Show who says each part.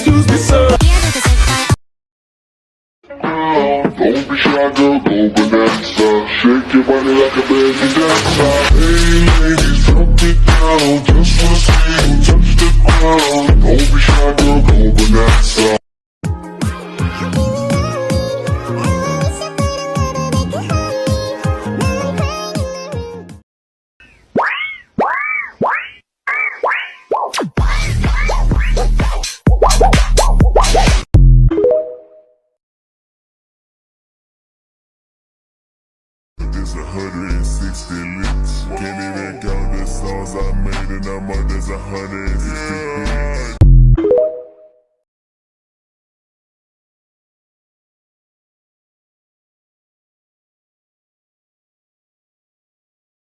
Speaker 1: excuse me, sir. Don't be shy, girl, go bonanza. Shake your body like a baby dancer. Hey, ladies, drop it down. Just wanna see you touch the ground. Don't be shy, girl, go bonanza. There's 160 licks. Can't even count the songs I made, and I'm up, there's 160 hits.